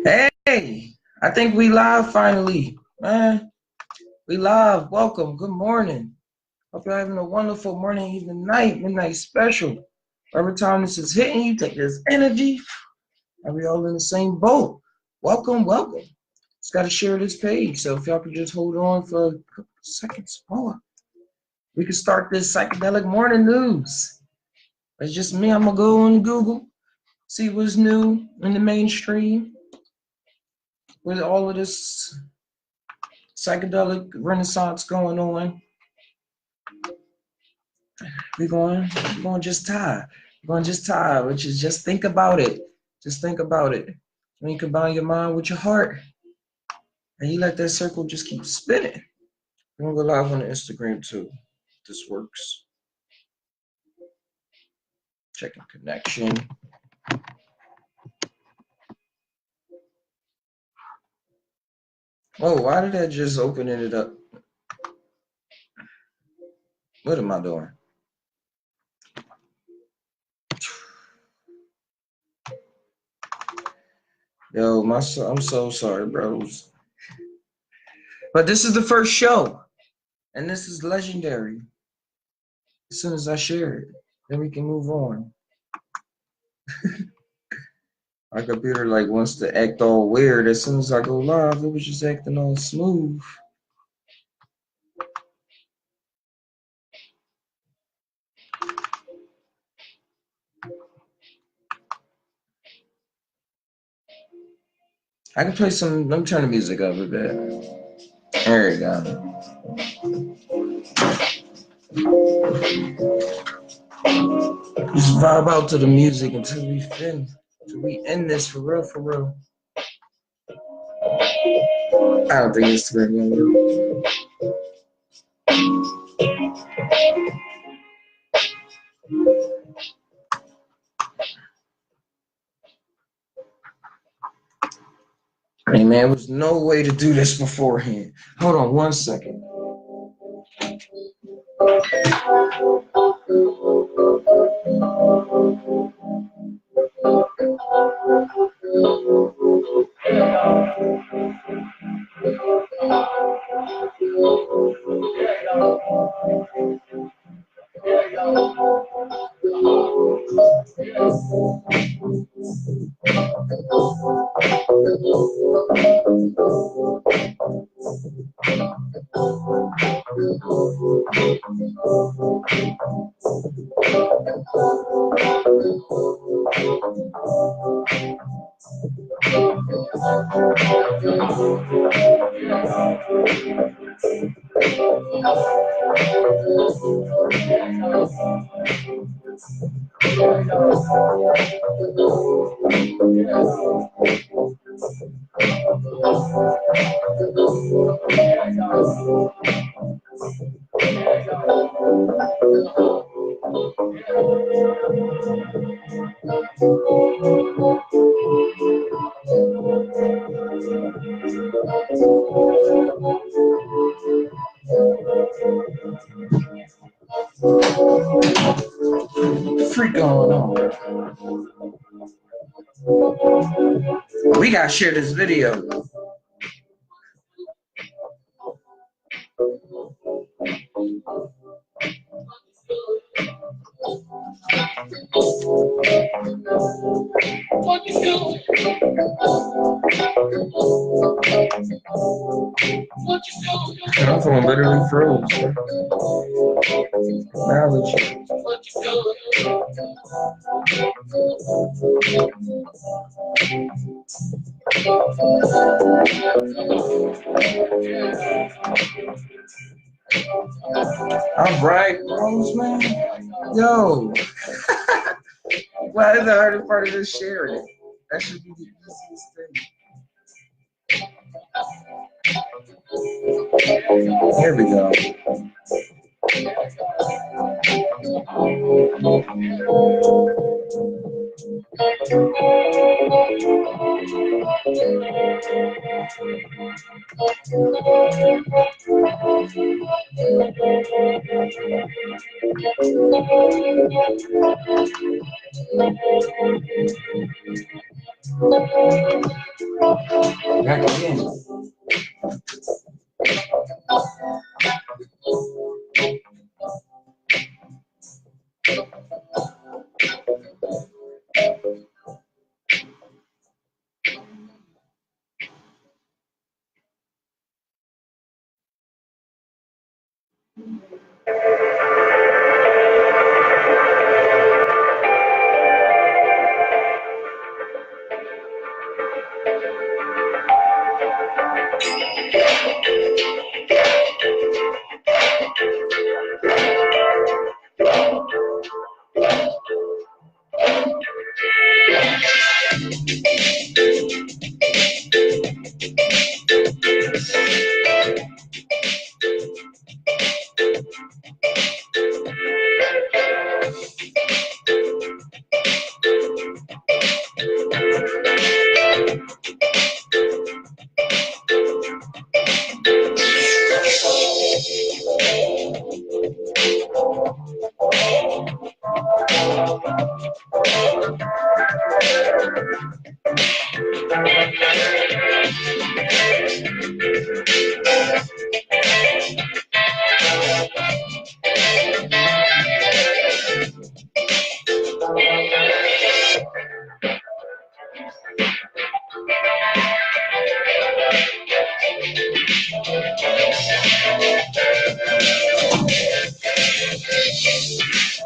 Hey, I think we live finally, man. We live. Welcome. Good morning. Hope you're having a wonderful morning, evening, night, midnight special. Every time this is hitting you, take this energy, and we all in the same boat. Welcome, welcome. Just got to share this page. So if y'all could just hold on for a couple seconds more, we can start this psychedelic morning news. It's just me. I'm gonna go on Google, see what's new in the mainstream with all of this psychedelic renaissance going on. We're going just tie. We're going just tie, which is just think about it. Just think about it. When you combine your mind with your heart, and you let that circle just keep spinning. We're gonna go live on the Instagram too. This works. Checking connection. Oh, why did that just open it up? What am I doing? Yo, I'm so sorry, bros. But this is the first show, and this is legendary. As soon as I share it, then we can move on. My computer like wants to act all weird. As soon as I go live, it was just acting all smooth. I can play some. Let me turn the music up a bit. There you go. Just vibe out to the music until we finish. Until we end this for real, for real. I don't think Instagram gonna work. Hey man, there was no way to do this beforehand. Hold on one second. Freak going on. We gotta share this video. My phone literally froze. Acknowledge. All right, bros, man. Yo. Why is the hardest part of this sharing it? That should be the easiest thing. Here we go. Back again.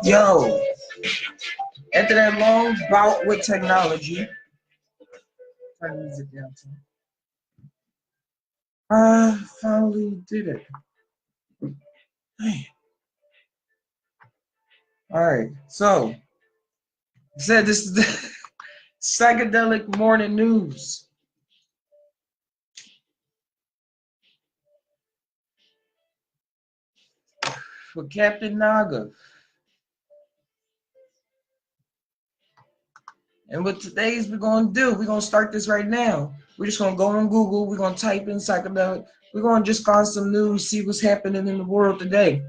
Yo, after that long bout with technology, turn the music down too. I finally did it. Man. All right, so I said this is the psychedelic morning news. With Captain Naga. And what today's we're gonna do, we're gonna start this right now. We're just gonna go on Google, we're gonna type in psychedelic, we're gonna just find some news, see what's happening in the world today.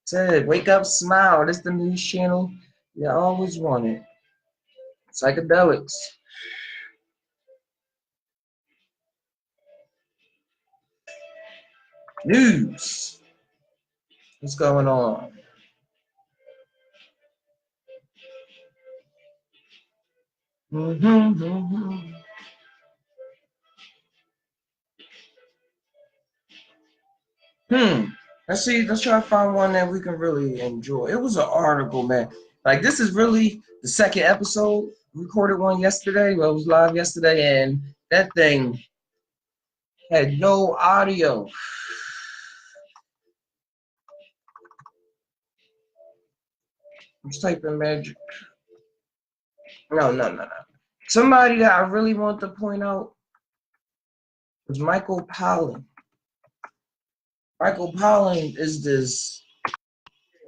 Said, wake up, smile. This is the news channel you always wanted. Psychedelics. News. What's going on? Let's try to find one that we can really enjoy. It was an article, man. Like, this is really the second episode. We recorded one yesterday. Well, it was live yesterday, and that thing had no audio. I'm just typing magic. No. Somebody that I really want to point out was Michael Pollan. Michael Pollan is this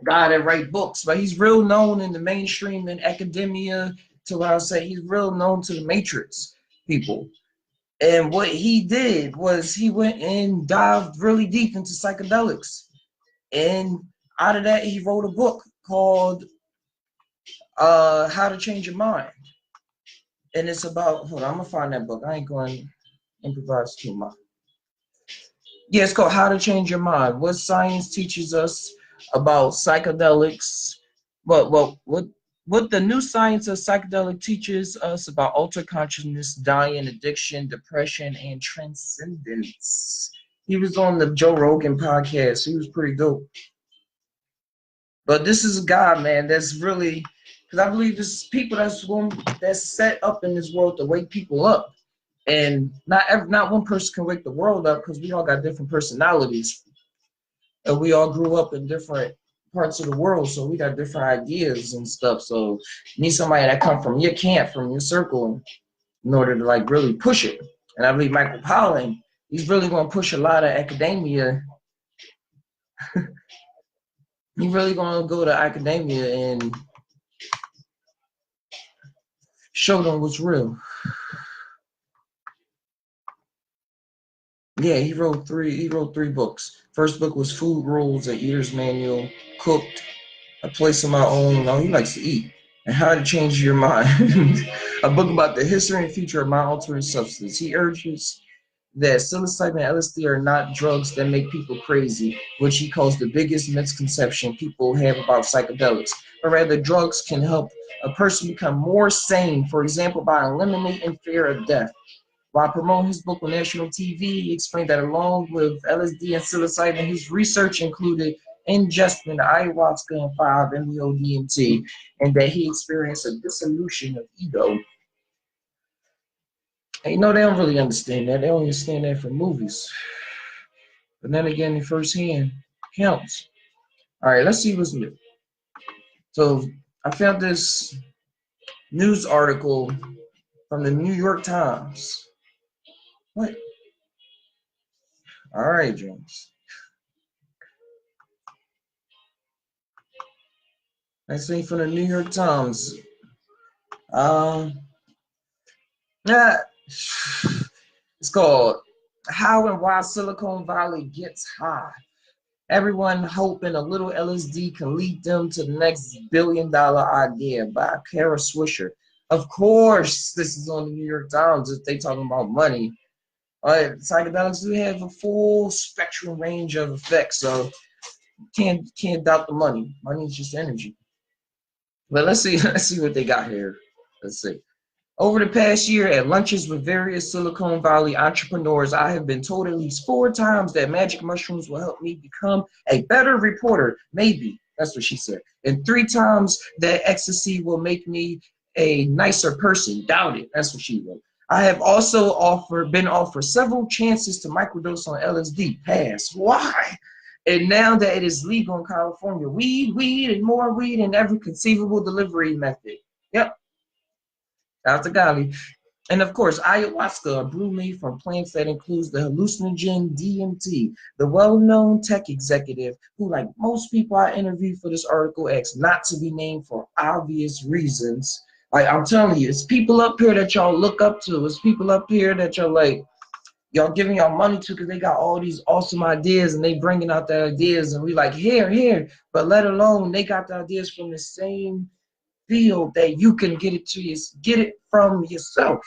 guy that writes books, but he's real known in the mainstream and academia to what I'll say he's real known to the Matrix people. And what he did was he went and dived really deep into psychedelics. And out of that, he wrote a book called How to Change Your Mind. And it's about, hold on, I'm gonna find that book. I ain't going to improvise too much. Yeah, it's called How to Change Your Mind. What science teaches us about psychedelics. What the new science of psychedelic teaches us about altered consciousness, dying, addiction, depression, and transcendence. He was on the Joe Rogan podcast. He was pretty dope. But this is a guy, man, that's really, because I believe it's people that's set up in this world to wake people up. And not one person can wake the world up because we all got different personalities. And we all grew up in different parts of the world, so we got different ideas and stuff. So you need somebody that come from your camp, from your circle, in order to like really push it. And I believe Michael Pollan, he's really going to push a lot of academia. He's really going to go to academia and show them what's real. Yeah, he wrote three books. First book was Food Rules, an Eater's Manual, Cooked, A Place of My Own. No, he likes to eat. And How to Change Your Mind. a book about the history and future of mind-altering substance. He urges that psilocybin and LSD are not drugs that make people crazy, which he calls the biggest misconception people have about psychedelics, but rather drugs can help a person become more sane, for example, by eliminating fear of death. While promoting his book on national TV, he explained that along with LSD and psilocybin, his research included ingesting ayahuasca and 5-MeO-DMT, and that he experienced a dissolution of ego. And they don't really understand that. They only understand that from movies. But then again, in firsthand counts. All right, let's see what's new. So I found this news article from the New York Times. What? All right, James. That's thing from the New York Times. Yeah, it's called "How and Why Silicon Valley Gets High." Everyone hoping a little LSD can lead them to the next billion-dollar idea by Kara Swisher. Of course, this is on the New York Times if they talking about money. Psychedelics do have a full spectrum range of effects, so can't doubt the money. Money is just energy. But let's see what they got here. Let's see. Over the past year at lunches with various Silicon Valley entrepreneurs, I have been told at least 4 times that magic mushrooms will help me become a better reporter. Maybe. That's what she said. And 3 times that ecstasy will make me a nicer person. Doubt it. That's what she wrote. I have also been offered several chances to microdose on LSD. Pass. Why? And now that it is legal in California, weed, and more weed in every conceivable delivery method. Yep. Out to Gali. And of course, ayahuasca, a brew made from plants that includes the hallucinogen DMT. The well-known tech executive, who, like most people I interviewed for this article, asked not to be named for obvious reasons. Like, I'm telling you, it's people up here that y'all look up to. It's people up here that y'all like, y'all giving y'all money to because they got all these awesome ideas and they bringing out the ideas and we like, here. But let alone they got the ideas from the same field that you can get it from yourself.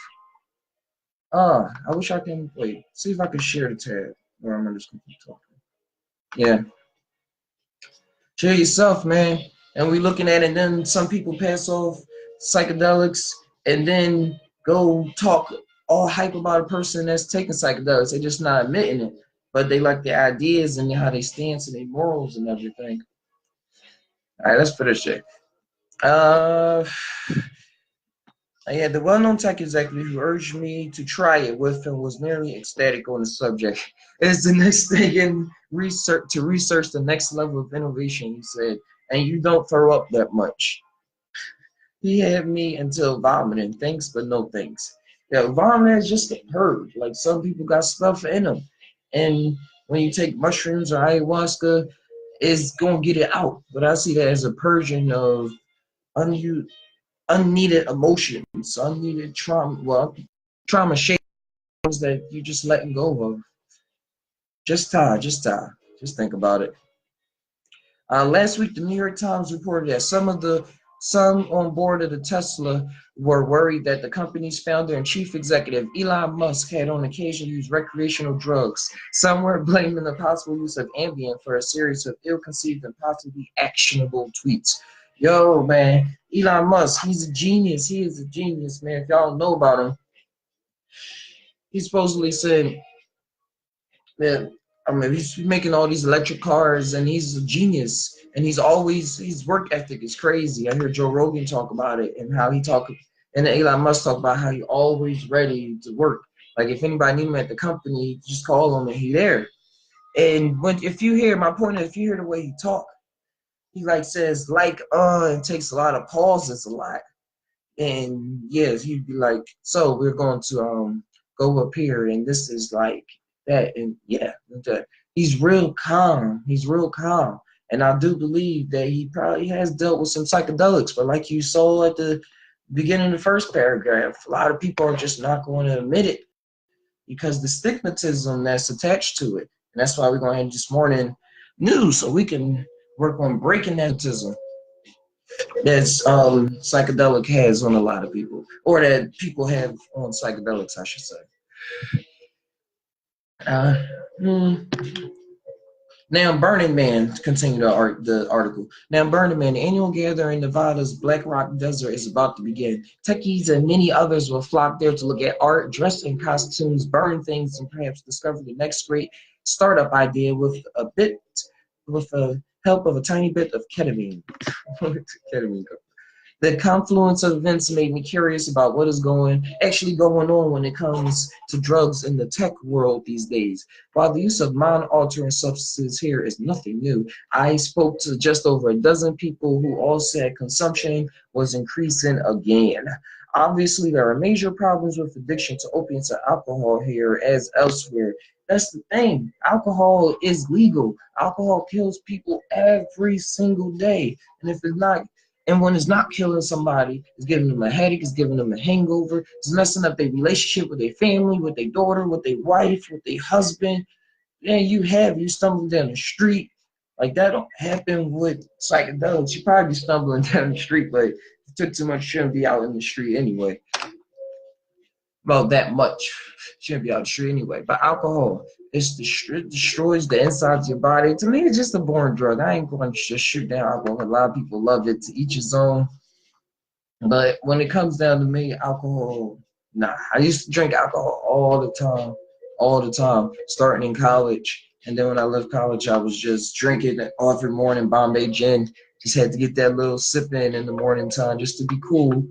I wish I can see if I can share the tab or I'm just gonna keep talking. Yeah. Share yourself, man. And we looking at it, and then some people pass off psychedelics and then go talk all hype about a person that's taking psychedelics. They're just not admitting it. But they like the ideas and how they stand and their morals and everything. All right, let's finish it. Yeah, the well-known tech executive who urged me to try it with him was nearly ecstatic on the subject. It's the next thing in research the next level of innovation, he said, and you don't throw up that much. He had me until vomiting, thanks but no thanks. Yeah, vomiting is just a purge. Like some people got stuff in them, and when you take mushrooms or ayahuasca, it's gonna get it out. But I see that as a purging of unneeded emotions, unneeded trauma shapes that you're just letting go of. Just think about it. Last week, the New York Times reported that some on board of the Tesla were worried that the company's founder and chief executive, Elon Musk, had on occasion used recreational drugs. Some were blaming the possible use of Ambien for a series of ill-conceived and possibly actionable tweets. Yo, man, Elon Musk, he's a genius. He is a genius, man. If y'all don't know about him, he supposedly said that, he's making all these electric cars and he's a genius. And his work ethic is crazy. I hear Joe Rogan talk about it and how and Elon Musk talk about how he's always ready to work. Like if anybody need him at the company, just call him and he's there. And if you hear the way he talk, he says and takes a lot of pauses a lot. And yes, he'd be like, so we're going to go up here and this is like that. And yeah, he's real calm. And I do believe that he probably has dealt with some psychedelics, but like you saw at the beginning of the first paragraph, a lot of people are just not going to admit it because the stigmatism that's attached to it. And that's why we're going to have this morning news so we can work on breaking that stigmatism. that's psychedelic has on a lot of people, or that people have on psychedelics, I should say. Uh, hmm. Now, Burning Man, continue the article. Now, Burning Man, the annual gathering in Nevada's Black Rock Desert is about to begin. Techies and many others will flock there to look at art, dress in costumes, burn things, and perhaps discover the next great startup idea with the help of a tiny bit of ketamine. Ketamine. The confluence of events made me curious about what is actually going on when it comes to drugs in the tech world these days. While the use of mind-altering substances here is nothing new, I spoke to just over a dozen people who all said consumption was increasing again. Obviously, there are major problems with addiction to opiates and alcohol here as elsewhere. That's the thing. Alcohol is legal. Alcohol kills people every single day. And if it's not and when it's not killing somebody, it's giving them a headache, it's giving them a hangover, it's messing up their relationship with their family, with their daughter, with their wife, with their husband. Then you stumbling down the street. Like that don't happen with psychedelics. You probably be stumbling down the street, but if you took too much, you shouldn't be out in the street anyway. Well, that much. Shouldn't be out the street anyway. But alcohol, it destroys the insides of your body. To me, it's just a boring drug. I ain't going to just shoot down alcohol. A lot of people love it, to each his own. But when it comes down to me, alcohol, nah. I used to drink alcohol all the time, starting in college. And then when I left college, I was just drinking every morning Bombay gin. Just had to get that little sip in the morning time just to be cool.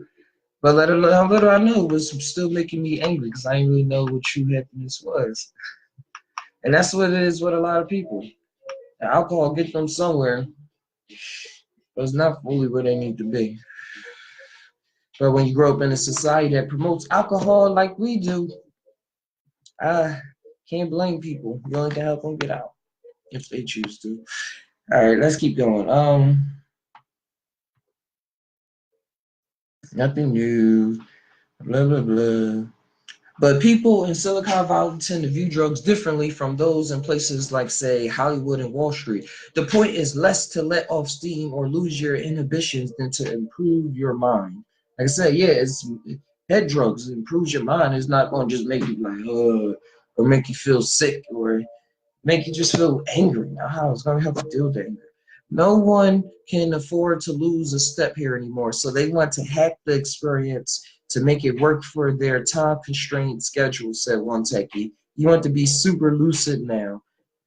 But little I knew, it was still making me angry because I didn't really know what true happiness was. And that's what it is with a lot of people. The alcohol gets them somewhere, but it's not fully where they need to be. But when you grow up in a society that promotes alcohol like we do, I can't blame people. You only can help them get out if they choose to. All right, let's keep going. Nothing new. Blah blah blah. But people in Silicon Valley tend to view drugs differently from those in places like, say, Hollywood and Wall Street. The point is less to let off steam or lose your inhibitions than to improve your mind. Like I said, yeah, it's head drugs. It improves your mind. It's not going to just make you like, or make you feel sick or make you just feel angry. Now, it's going to help you deal with anger. No one can afford to lose a step here anymore, so they want to hack the experience to make it work for their time-constrained schedule, said one techie. You want to be super lucid now.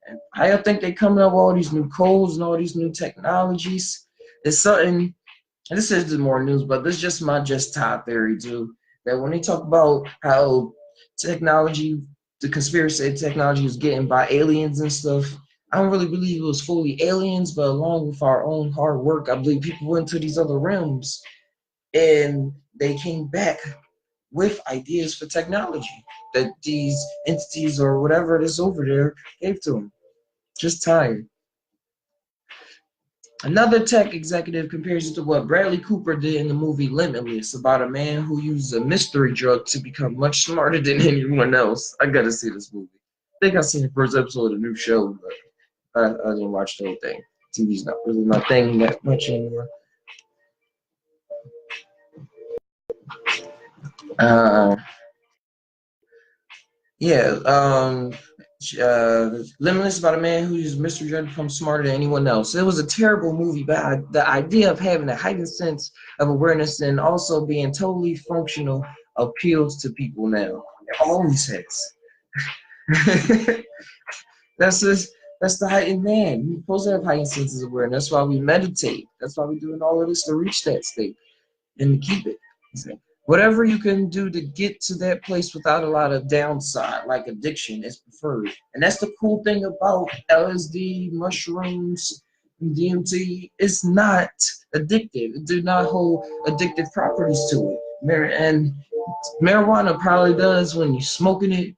And I think they're coming up with all these new codes and all these new technologies. It's something, and this is more news, but this is just my just Todd theory too, that when they talk about how technology, the conspiracy technology is getting by aliens and stuff, I don't really believe it was fully aliens, but along with our own hard work, I believe people went to these other realms and they came back with ideas for technology that these entities or whatever it is over there gave to them. Just tired. Another tech executive compares it to what Bradley Cooper did in the movie Limitless, about a man who uses a mystery drug to become much smarter than anyone else. I gotta see this movie. I think I've seen the first episode of the new show, but I didn't watch the whole thing. TV's not really my thing that much anymore. Uh, yeah, Limitless, about a man who uses mystery drug to become smarter than anyone else. It was a terrible movie, but the idea of having a heightened sense of awareness and also being totally functional appeals to people now. It always has. That's just that's the heightened man. You're supposed to have heightened senses of awareness. That's why we meditate. That's why we're doing all of this to reach that state and to keep it. Whatever you can do to get to that place without a lot of downside, like addiction, is preferred. And that's the cool thing about LSD, mushrooms, and DMT. It's not addictive. It do not hold addictive properties to it. And marijuana probably does when you're smoking it.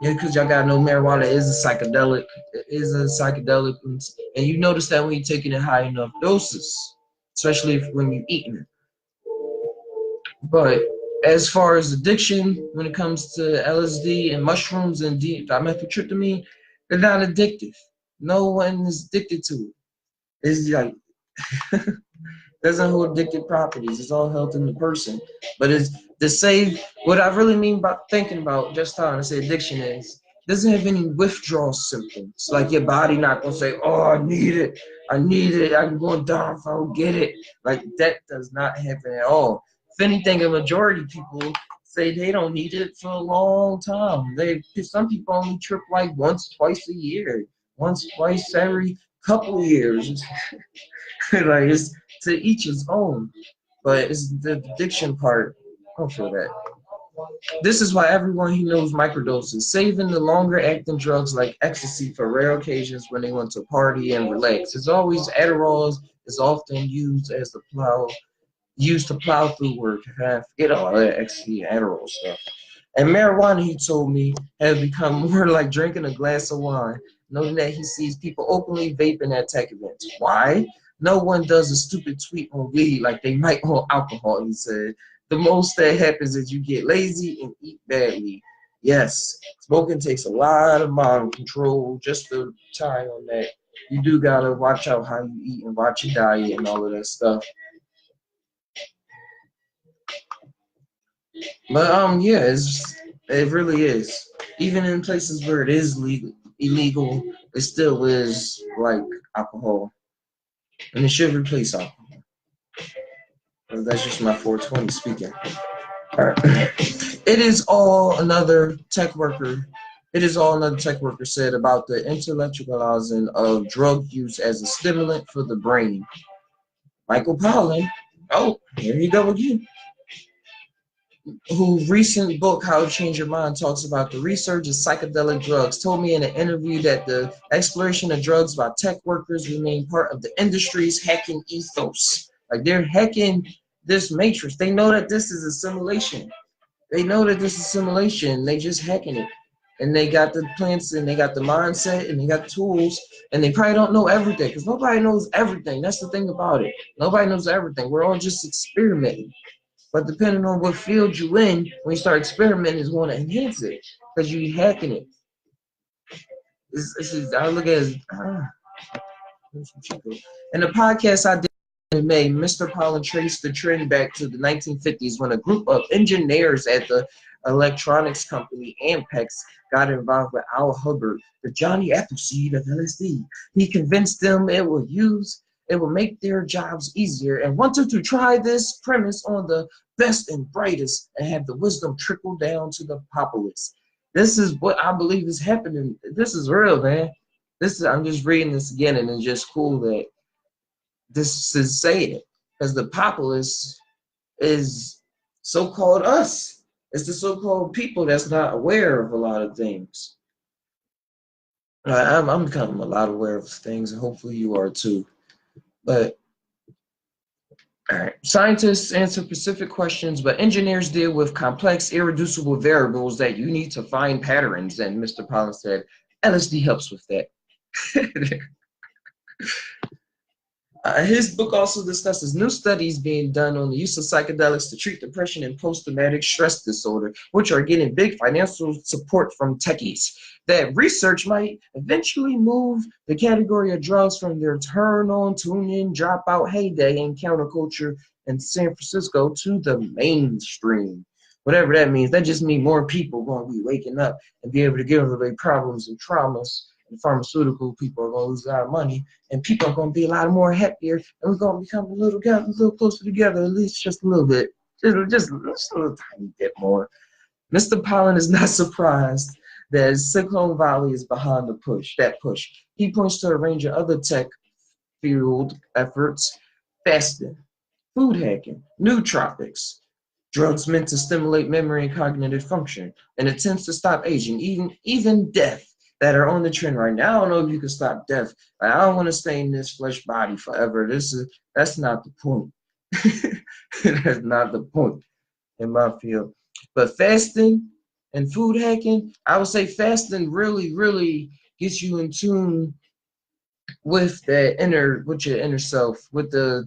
Yeah, because y'all gotta know marijuana is a psychedelic. It is a psychedelic, and you notice that when you're taking it high enough doses, especially when you're eating it. But as far as addiction, when it comes to LSD and mushrooms and dimethyltryptamine, they're not addictive. No one is addicted to it. It's like Doesn't hold addictive properties. It's all held in the person. But it's to say what I really mean by thinking about just how I say addiction is doesn't have any withdrawal symptoms. Like your body not gonna say, "Oh, I need it. I need it. I'm going down if I don't get it." Like that does not happen at all. If anything, a majority of people say they don't need it for a long time. Some people only trip like once, twice a year, once, twice every couple years. Like it's to each his own, but it's the addiction part. I don't feel that. This is why everyone who knows microdoses, saving the longer acting drugs like ecstasy for rare occasions when they want to party and relax. It's always Adderall is often used to plow through work. I forget all that ecstasy Adderall stuff. And marijuana, he told me, has become more like drinking a glass of wine, noting that he sees people openly vaping at tech events. Why? No one does a stupid tweet on weed like they might on alcohol, he said. The most that happens is you get lazy and eat badly. Yes, smoking takes a lot of mind control. Just to tie on that, you do gotta watch out how you eat and watch your diet and all of that stuff. But yeah, it really is. Even in places where it is illegal, it still is like alcohol, and it should replace alcohol. That's just my 420 speaking. All right. It is all another tech worker. It is all another tech worker said about the intellectualizing of drug use as a stimulant for the brain. Michael Pollan. Oh, here you go again. Who recent book How to Change Your Mind talks about the research of psychedelic drugs, told me in an interview that the exploration of drugs by tech workers remain part of the industry's hacking ethos. Like they're hacking this matrix. They know that this is a simulation. They know that this is simulation. They just hacking it. And they got the plans and they got the mindset and they got the tools and they probably don't know everything because nobody knows everything. That's the thing about it. Nobody knows everything. We're all just experimenting. But depending on what field you in, when you start experimenting, is going to enhance it because you're hacking it. I look at it as, in the podcast I did in May, Mr. Pollan traced the trend back to the 1950s when a group of engineers at the electronics company Ampex got involved with Al Hubbard, the Johnny Appleseed of LSD. He convinced them it will make their jobs easier and wanted to try this premise on the best and brightest and have the wisdom trickle down to the populace. This is what I believe is happening. This is real, man. I'm just reading this again, and it's just cool that this is saying it because the populace is so-called us. It's the so-called people that's not aware of a lot of things. I'm becoming a lot aware of things, and hopefully you are too. But all right, scientists answer specific questions, but engineers deal with complex, irreducible variables that you need to find patterns. And Mr. Pollan said, LSD helps with that. His book also discusses new studies being done on the use of psychedelics to treat depression and post-traumatic stress disorder, which are getting big financial support from techies. That research might eventually move the category of drugs from their turn-on, tune-in, drop-out heyday in counterculture in San Francisco to the mainstream. Whatever that means, that just means more people going to be waking up and be able to give away problems and traumas. And pharmaceutical people are going to lose a lot of money, and people are going to be a lot more happier, and we're going to become a little closer together, at least just a little bit, just a little tiny bit more. Mr. Pollan is not surprised that Silicon Valley is behind that push. He points to a range of other tech-fueled efforts: fasting, food hacking, nootropics, drugs meant to stimulate memory and cognitive function, and attempts to stop aging, even death, that are on the trend right now. I don't know if you can stop death. Like, I don't want to stay in this flesh body forever. That's not the point. That's not the point in my field. But fasting and food hacking, I would say fasting really, really gets you in tune with your inner self, with the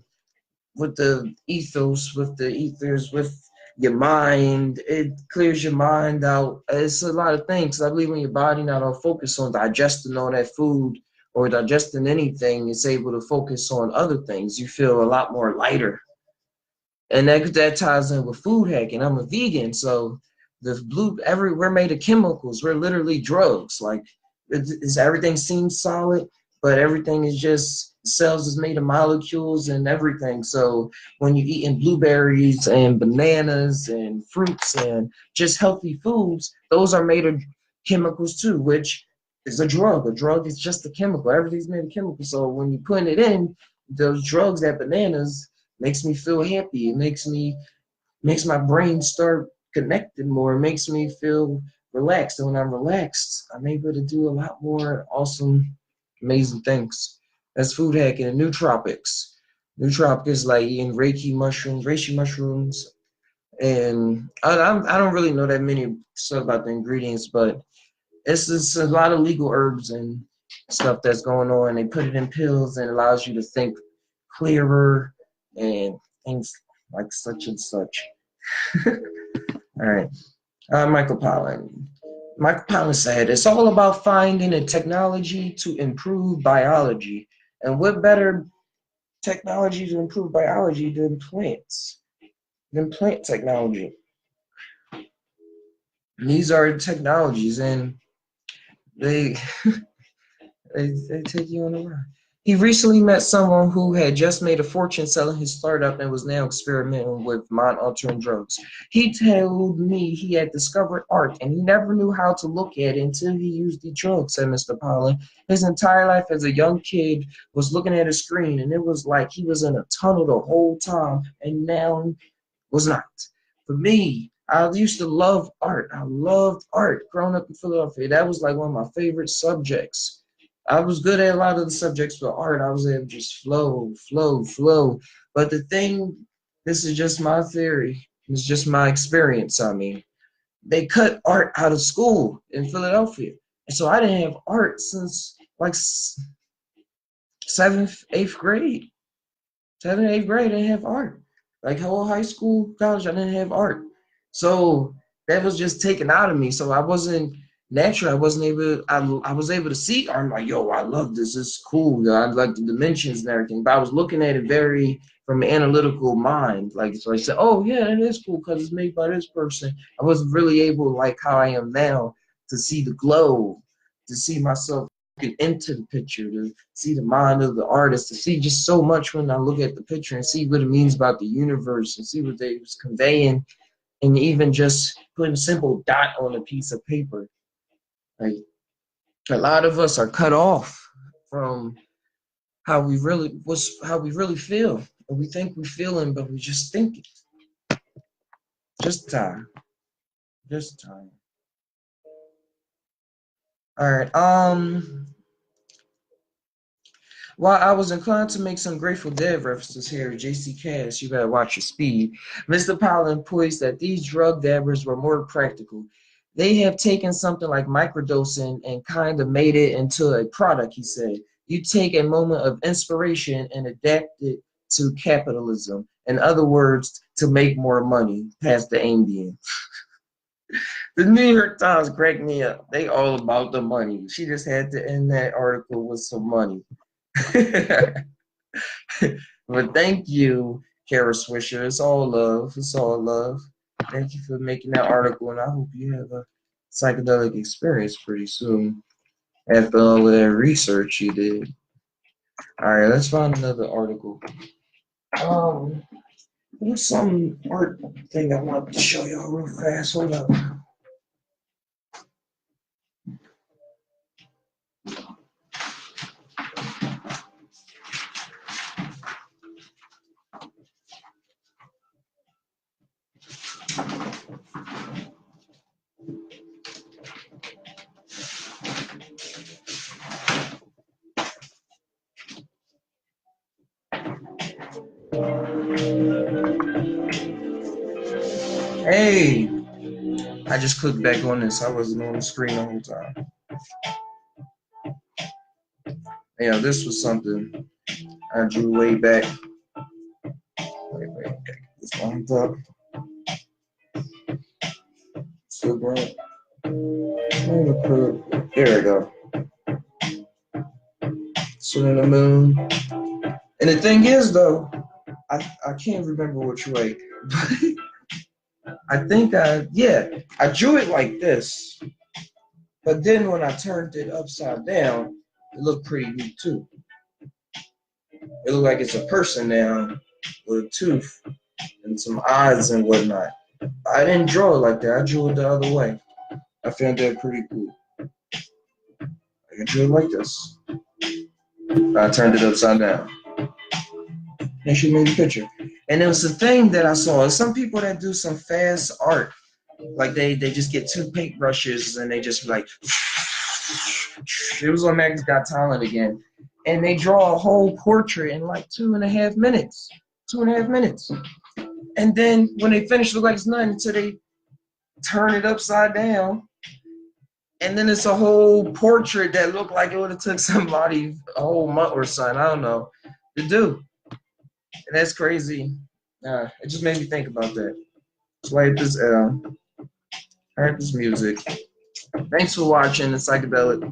ethos, with the ethers, with your mind. It clears your mind out. It's a lot of things. I believe when your body not all focused on digesting all that food or digesting anything, it's able to focus on other things. You feel a lot more lighter. And that ties in with food hacking. I'm a vegan, so we're made of chemicals. We're literally drugs. Like everything seems solid, but everything is just cells is made of molecules and everything. So when you're eating blueberries and bananas and fruits and just healthy foods, those are made of chemicals too, which is a drug. A drug is just a chemical. Everything's made of chemicals. So when you put it in, those drugs, that bananas, makes me feel happy. It makes my brain start connecting more. It makes me feel relaxed. And when I'm relaxed, I'm able to do a lot more awesome, amazing things. That's food hacking and nootropics. Nootropics like eating reishi mushrooms, and I don't really know that many stuff about the ingredients, but it's just a lot of legal herbs and stuff that's going on. They put it in pills and it allows you to think clearer and things like such and such. All right. Michael Pollan. Michael Pollan said, it's all about finding a technology to improve biology. And what better technology to improve biology than plants? Than plant technology. And these are technologies, and they they take you on a ride. He recently met someone who had just made a fortune selling his startup and was now experimenting with mind-altering drugs. He told me he had discovered art and he never knew how to look at it until he used the drug, said Mr. Pollan. His entire life as a young kid was looking at a screen and it was like he was in a tunnel the whole time, and now was not. For me, I used to love art. I loved art growing up in Philadelphia. That was like one of my favorite subjects. I was good at a lot of the subjects for art. I was able to just flow. But the thing, this is just my theory. It's just my experience. I mean, they cut art out of school in Philadelphia. And so I didn't have art since like seventh, eighth grade. Seventh, eighth grade, I didn't have art. Like whole high school, college, I didn't have art. So that was just taken out of me. So I wasn't natural. I wasn't able, I was able to see art. I'm like, yo, I love this. It's cool. I like the dimensions and everything. But I was looking at it very from an analytical mind. Like, so I said, oh, yeah, it is cool because it's made by this person. I wasn't really able, like how I am now, to see the glow, to see myself into the picture, to see the mind of the artist, to see just so much when I look at the picture and see what it means about the universe and see what they was conveying, and even just putting a simple dot on a piece of paper. Like a lot of us are cut off from how we really feel. And we think we're feeling, but we just thinking. Just time. Just time. All right. While I was inclined to make some Grateful Dead references here, JC Cass, you better watch your speed. Mr. Pollan points that these drug dabbers were more practical. They have taken something like microdosing and kind of made it into a product, he said. You take a moment of inspiration and adapt it to capitalism. In other words, to make more money, past the Indian. The New York Times cracked me up. They all about the money. She just had to end that article with some money. But thank you, Kara Swisher. It's all love. It's all love. Thank you for making that article, and I hope you have a psychedelic experience pretty soon after all of that research you did. All right, let's find another article. There's some art thing I want to show y'all real fast. Hold up. Hey, I just clicked back on this. I wasn't on the screen the whole time. Yeah, this was something I drew way back. Wait, this one's up. So great. There we go. sun and the moon. And the thing is, though, I can't remember which way, but I think I drew it like this. But then when I turned it upside down, it looked pretty neat too. It looked like it's a person now with a tooth and some eyes and whatnot. I didn't draw it like that. I drew it the other way. I found that pretty cool. I drew it like this. I turned it upside down. And she made a picture. And it was the thing that I saw. Some people that do some fast art, like they just get two paintbrushes and they just like, it was on America's Got Talent again. And they draw a whole portrait in like 2.5 minutes. 2.5 minutes. And then when they finish, it look like it's nothing until they turn it upside down. And then it's a whole portrait that looked like it would have took somebody a whole month or something, I don't know, to do. And that's crazy. It just made me think about that. So I hit this I heard this music. Thanks for watching the Psychedelic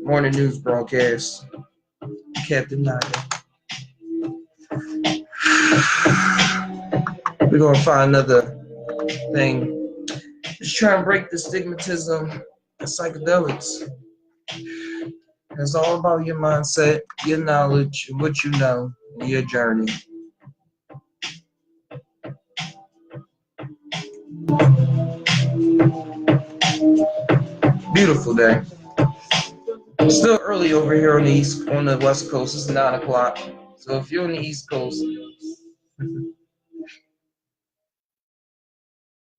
Morning News broadcast. Captain NAga. We're gonna find another thing. Just try and break the stigmatism of psychedelics. It's all about your mindset, your knowledge, and what you know, and your journey. Beautiful day. It's still early over here on the West Coast. It's 9 o'clock. So if you're on the East Coast,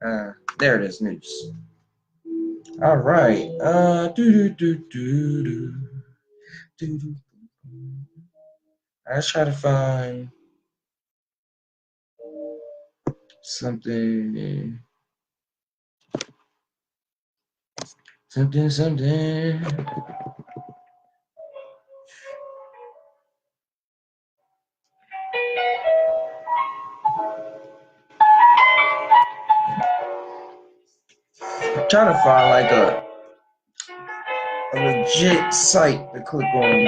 there it is, news. All right. Let's try to find something. I'm trying to find like a legit site to click on.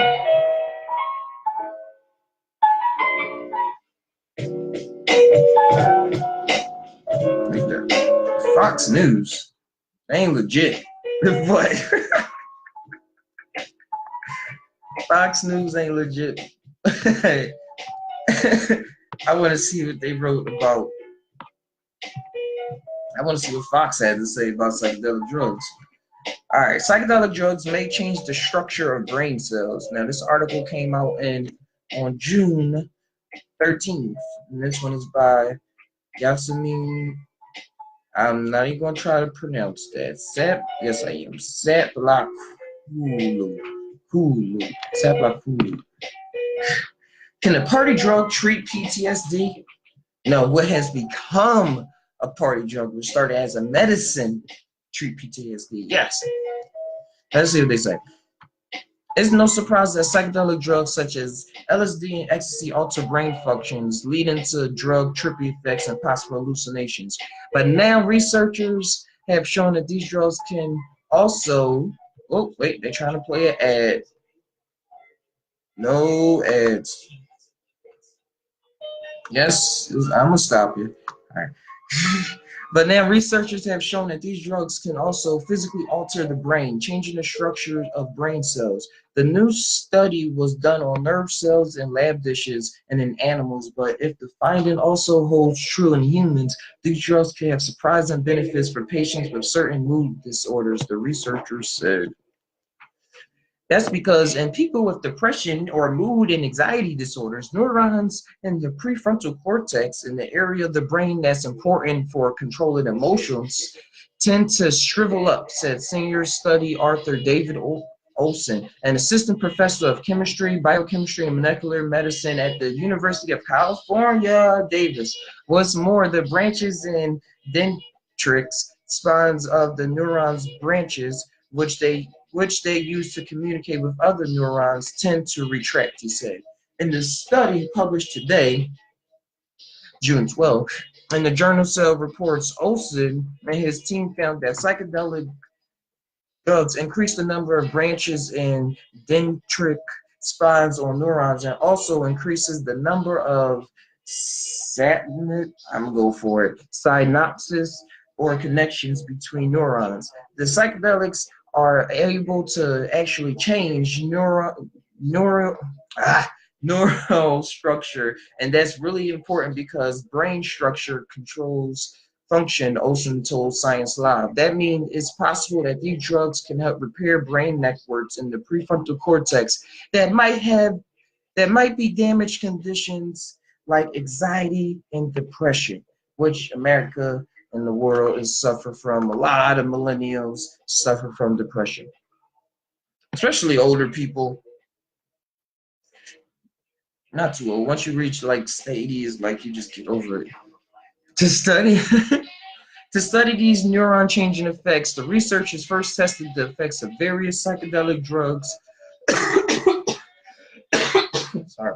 Like that. Fox News. They ain't legit. But Fox News ain't legit. I want to see what they wrote about. I want to see what Fox had to say about psychedelic drugs. All right, psychedelic drugs may change the structure of brain cells. Now, this article came out on June 13th, and this one is by Yasemin. I'm not even going to try to pronounce that. Yes, I am. Saplakulu. Can a party drug treat PTSD? No, what has become a party drug, which started as a medicine, treat PTSD. Yes. Let's see what they say. It's no surprise that psychedelic drugs such as LSD and ecstasy alter brain functions, leading to drug trippy effects and possible hallucinations. But now researchers have shown that these drugs can also, oh wait, they're trying to play an ad. No ads. Yes, I'm gonna stop you. All right. But now researchers have shown that these drugs can also physically alter the brain, changing the structure of brain cells. The new study was done on nerve cells in lab dishes and in animals, but if the finding also holds true in humans, these drugs can have surprising benefits for patients with certain mood disorders, the researchers said. That's because in people with depression or mood and anxiety disorders, neurons in the prefrontal cortex, in the area of the brain that's important for controlling emotions, tend to shrivel up, said senior study author David Olson, an assistant professor of chemistry, biochemistry, and molecular medicine at the University of California, Davis. What's more, the branches in dendritic spines of the neurons branches, which they use to communicate with other neurons, tend to retract, he said. In the study published today, June 12th, in the journal Cell Reports, Olson and his team found that psychedelic drugs increase the number of branches in dendritic spines on neurons and also increases the number of I'm gonna go for it, synapses or connections between neurons. The psychedelics are able to actually change neuro, ah, neural structure, and that's really important because brain structure controls function, Olson told Science Live. That means it's possible that these drugs can help repair brain networks in the prefrontal cortex that might be damaged conditions like anxiety and depression, which America and the world is suffer from. A lot of millennials suffer from depression, especially older people. Not too old. Once you reach like the 80s, like you just get over it. To study to study these neuron changing effects, the researchers first tested the effects of various psychedelic drugs. Sorry,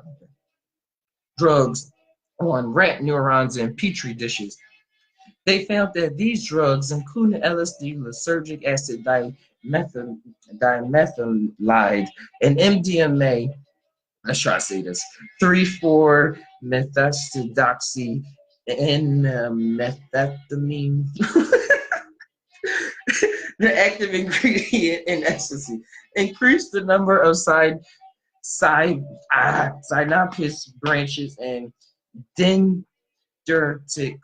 drugs on rat neurons in petri dishes. They found that these drugs, including LSD, lysergic acid, dimethylide, and MDMA, let's try to say this, 3,4-methoxydoxy and methamphetamine, the active ingredient in ecstasy, increased the number of synapse branches and dendritic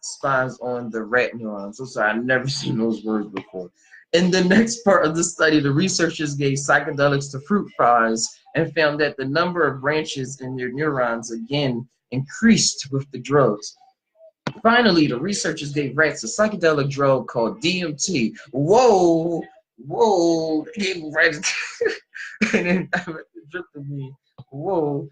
spines on the rat neurons. I'm sorry, I've never seen those words before. In the next part of the study, the researchers gave psychedelics to fruit flies and found that the number of branches in their neurons again increased with the drugs. Finally, the researchers gave rats a psychedelic drug called DMT. Whoa, they gave rats, and then whoa.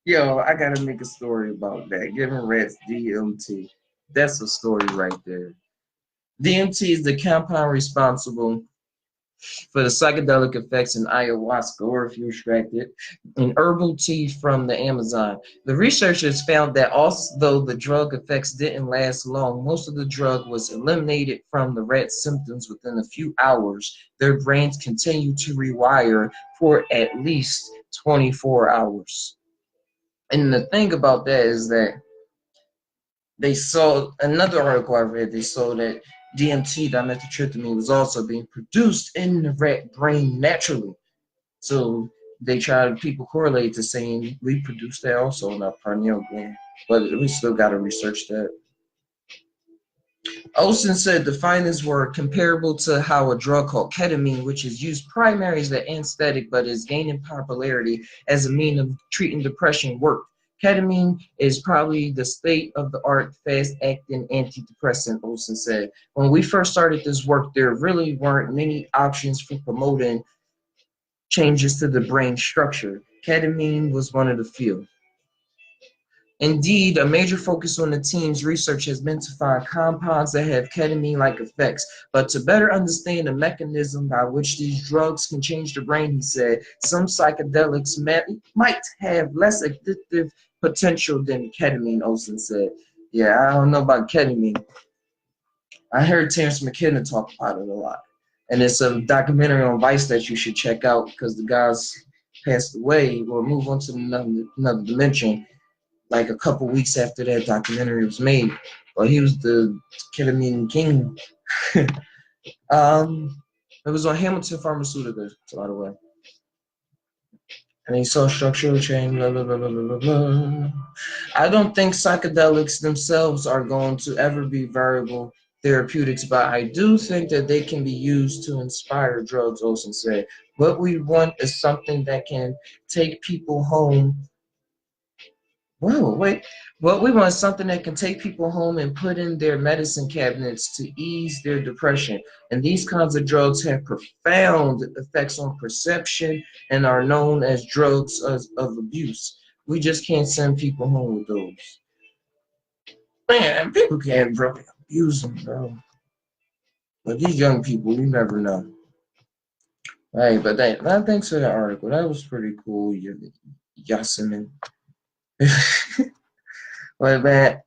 Yo, I gotta make a story about that. Giving rats DMT. That's a story right there. DMT is the compound responsible for the psychedelic effects in ayahuasca, or if you extract it, in herbal tea from the Amazon. The researchers found that although the drug effects didn't last long, most of the drug was eliminated from the rat's symptoms within a few hours. Their brains continued to rewire for at least 24 hours. And the thing about that is that they saw another article I read. They saw that DMT, dimethyltryptamine, was also being produced in the rat brain naturally. So they tried, people correlate to saying we produce that also in our pineal gland, but we still got to research that. Olson said the findings were comparable to how a drug called ketamine, which is used primarily as an anesthetic but is gaining popularity as a means of treating depression, worked. Ketamine is probably the state-of-the-art fast-acting antidepressant, Olson said. When we first started this work, there really weren't many options for promoting changes to the brain structure. Ketamine was one of the few. Indeed, a major focus on the team's research has been to find compounds that have ketamine-like effects. But to better understand the mechanism by which these drugs can change the brain, he said, some psychedelics might have less addictive potential than ketamine, Olson said. Yeah, I don't know about ketamine. I heard Terrence McKenna talk about it a lot. And it's a documentary on Vice that you should check out because the guys passed away or moved on to another dimension like a couple weeks after that documentary was made. But he was the ketamine king. It was on Hamilton Pharmaceuticals, by the way. And he saw structural change, blah, blah, blah, blah, blah, blah. I don't think psychedelics themselves are going to ever be variable therapeutics, but I do think that they can be used to inspire drugs, Olson said. What we want is something that can take people home. Whoa, wait. What we want is something that can take people home and put in their medicine cabinets to ease their depression. And these kinds of drugs have profound effects on perception and are known as drugs of abuse. We just can't send people home with those. Man, people can't really abuse them, bro. But these young people, you never know. Hey, but thanks for the article. That was pretty cool, Yasemin. But man,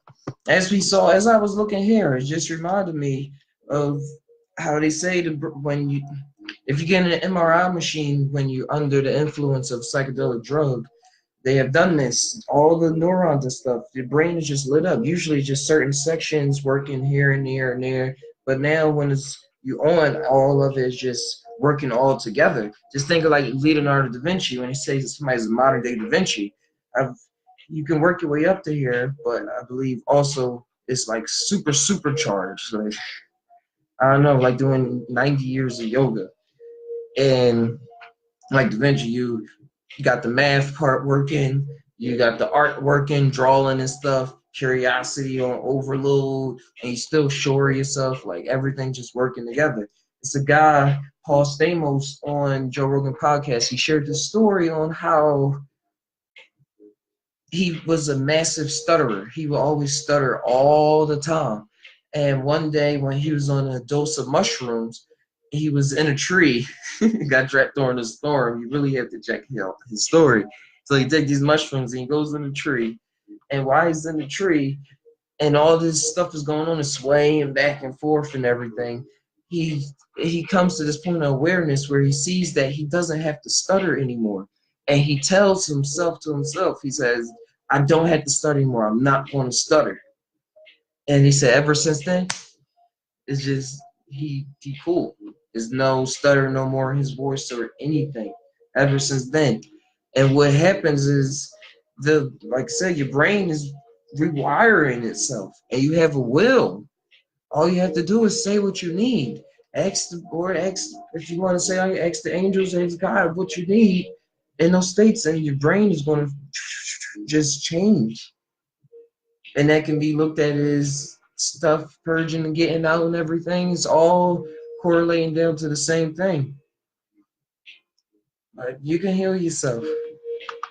as I was looking here, it just reminded me of how they say when If you get an MRI machine when you're under the influence of psychedelic drug, they have done this. All the neurons and stuff, your brain is just lit up. Usually just certain sections working here and there and there. But now when it's you on, all of it is just working all together. Just think of like Leonardo da Vinci when he says somebody's a modern day Da Vinci. I've, you can work your way up to here, but I believe also it's like supercharged. Like I don't know, like doing 90 years of yoga. And like Da Vinci, you got the math part working, you got the art working, drawing and stuff, curiosity on overload, and you still sure of yourself, like everything just working together. It's a guy, Paul Stamos, on Joe Rogan podcast. He shared this story on how he was a massive stutterer. He would always stutter all the time. And one day when he was on a dose of mushrooms, he was in a tree, got trapped during a storm. You really have to check out his story. So he takes these mushrooms and he goes in the tree. And while he's in the tree and all this stuff is going on and swaying back and forth and everything, he comes to this point of awareness where he sees that he doesn't have to stutter anymore. And he tells himself to himself, he says, I don't have to stutter anymore. I'm not going to stutter. And he said ever since then, it's just he cool. There's no stutter no more in his voice or anything ever since then. And what happens is like I said, your brain is rewiring itself and you have a will. All you have to do is say what you need. Ask if you want to say ask the angels, ask God what you need in those states, and your brain is going to just change. And that can be looked at as stuff purging and getting out and everything. It's all correlating down to the same thing. Like you can heal yourself.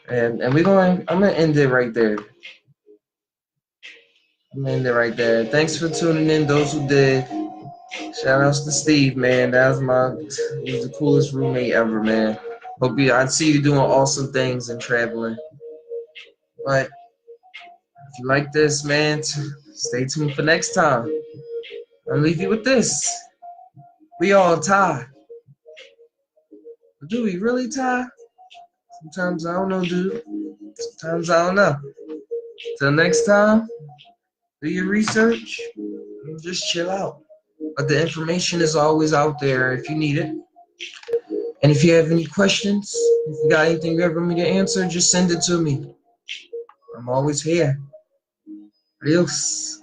And I'm gonna end it right there. I'm gonna end it right there. Thanks for tuning in, those who did. Shout outs to Steve, man. He was the coolest roommate ever, man. I'd see you doing awesome things and traveling. But if you like this, man, stay tuned for next time. I'll leave you with this. We all tie. Do we really tie? Sometimes I don't know, dude. Sometimes I don't know. Till next time, do your research and just chill out. But the information is always out there if you need it. And if you have any questions, if you got anything you ever want me to answer, just send it to me. I'm always here. Adios.